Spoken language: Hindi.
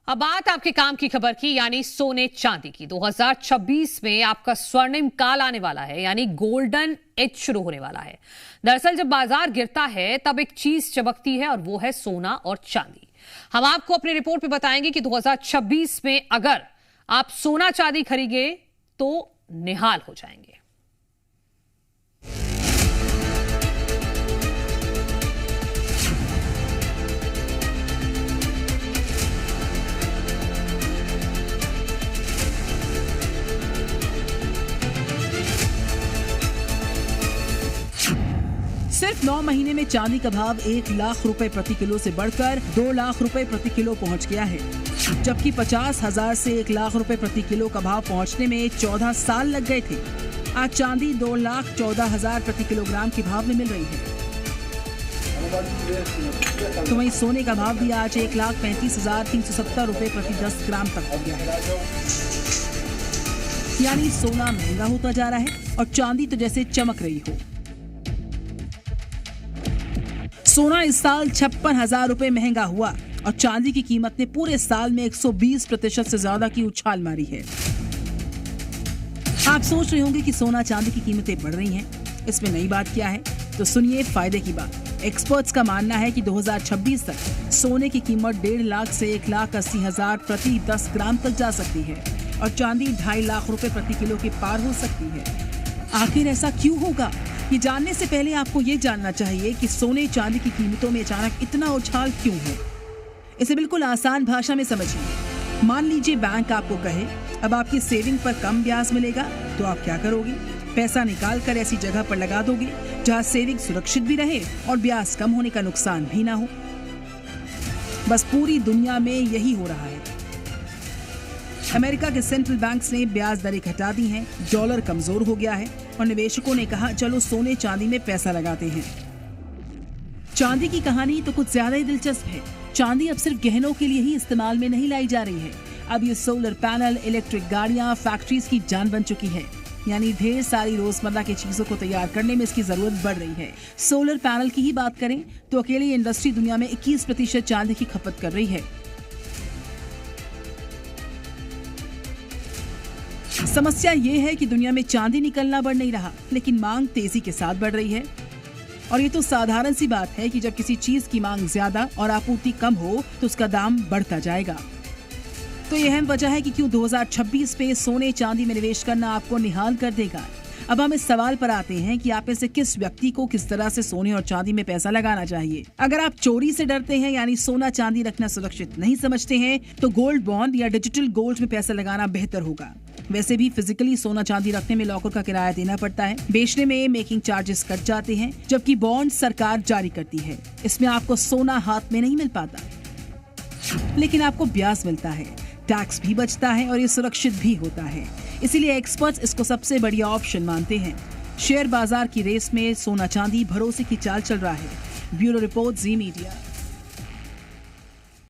अब बात आपके काम की खबर की, यानी सोने चांदी की। 2026 में आपका स्वर्णिम काल आने वाला है, यानी गोल्डन एज शुरू होने वाला है। दरअसल जब बाजार गिरता है तब एक चीज चमकती है और वो है सोना और चांदी। हम आपको अपनी रिपोर्ट में बताएंगे कि 2026 में अगर आप सोना चांदी खरीदे तो निहाल हो जाएंगे। सिर्फ 9 महीने में चांदी का भाव 1 लाख रुपए प्रति किलो से बढ़कर 2 लाख रुपए प्रति किलो पहुंच गया है, जबकि 50,000 से 1 लाख रुपए प्रति किलो का भाव पहुंचने में 14 साल लग गए थे। आज चांदी 2,14,000 प्रति किलोग्राम के भाव में मिल रही है। तो वहीं सोने का भाव भी आज 1,35,370 रुपए प्रति 10 ग्राम तक हो गया है। यानी सोना महंगा होता जा रहा है और चांदी तो जैसे चमक रही हो। सोना इस साल 56,000 रुपए महंगा हुआ और चांदी की कीमत ने पूरे साल में 120% से ज्यादा की उछाल मारी है। आप सोच रहे होंगे कि सोना चांदी की कीमतें बढ़ रही हैं, इसमें नई बात क्या है? तो सुनिए फायदे की बात। एक्सपर्ट्स का मानना है कि 2026 तक सोने की कीमत 1.5 लाख से 1,80,000 प्रति 10 ग्राम तक जा सकती है और चांदी 2.5 लाख रुपए प्रति किलो के पार हो सकती है। आखिर ऐसा क्यों होगा? ये जानने से पहले आपको ये जानना चाहिए कि सोने चांदी की कीमतों में अचानक इतना उछाल क्यों है। इसे बिल्कुल आसान भाषा में समझिए। मान लीजिए बैंक आपको कहे अब आपकी सेविंग पर कम ब्याज मिलेगा, तो आप क्या करोगे? पैसा निकाल कर ऐसी जगह पर लगा दोगे जहाँ सेविंग सुरक्षित भी रहे और ब्याज कम होने का नुकसान भी ना हो। बस पूरी दुनिया में यही हो रहा है। अमेरिका के सेंट्रल बैंक्स ने ब्याज दरें घटा दी हैं, डॉलर कमजोर हो गया है और निवेशकों ने कहा चलो सोने चांदी में पैसा लगाते हैं। चांदी की कहानी तो कुछ ज्यादा ही दिलचस्प है। चांदी अब सिर्फ गहनों के लिए ही इस्तेमाल में नहीं लाई जा रही है। अब ये सोलर पैनल, इलेक्ट्रिक गाड़ियां, फैक्ट्रीज की जान बन चुकी है। यानी ढेर सारी रोजमर्रा की चीजों को तैयार करने में इसकी जरूरत बढ़ रही है। सोलर पैनल की ही बात करें तो अकेले ये इंडस्ट्री दुनिया में 21% चांदी की खपत कर रही है। समस्या ये है कि दुनिया में चांदी निकलना बढ़ नहीं रहा, लेकिन मांग तेजी के साथ बढ़ रही है। और ये तो साधारण सी बात है कि जब किसी चीज की मांग ज्यादा और आपूर्ति कम हो तो उसका दाम बढ़ता जाएगा। तो ये अहम वजह है कि क्यों 2026 पे सोने चांदी में निवेश करना आपको निहाल कर देगा। अब हम इस सवाल पर आते हैं कि आप में से किस व्यक्ति को किस तरह से सोने और चांदी में पैसा लगाना चाहिए। अगर आप चोरी से डरते हैं, यानी सोना चांदी रखना सुरक्षित नहीं समझते हैं, तो गोल्ड बॉन्ड या डिजिटल गोल्ड में पैसा लगाना बेहतर होगा। वैसे भी फिजिकली सोना चांदी रखने में लॉकर का किराया देना पड़ता है, बेचने में मेकिंग चार्जेस कट जाते हैं, जबकि बॉन्ड सरकार जारी करती है। इसमें आपको सोना हाथ में नहीं मिल पाता, लेकिन आपको ब्याज मिलता है, टैक्स भी बचता है और ये सुरक्षित भी होता है। इसीलिए एक्सपर्ट्स इसको सबसे बढ़िया ऑप्शन मानते हैं। शेयर बाजार की रेस में सोना चांदी भरोसे की चाल चल रहा है। ब्यूरो रिपोर्ट, जी मीडिया।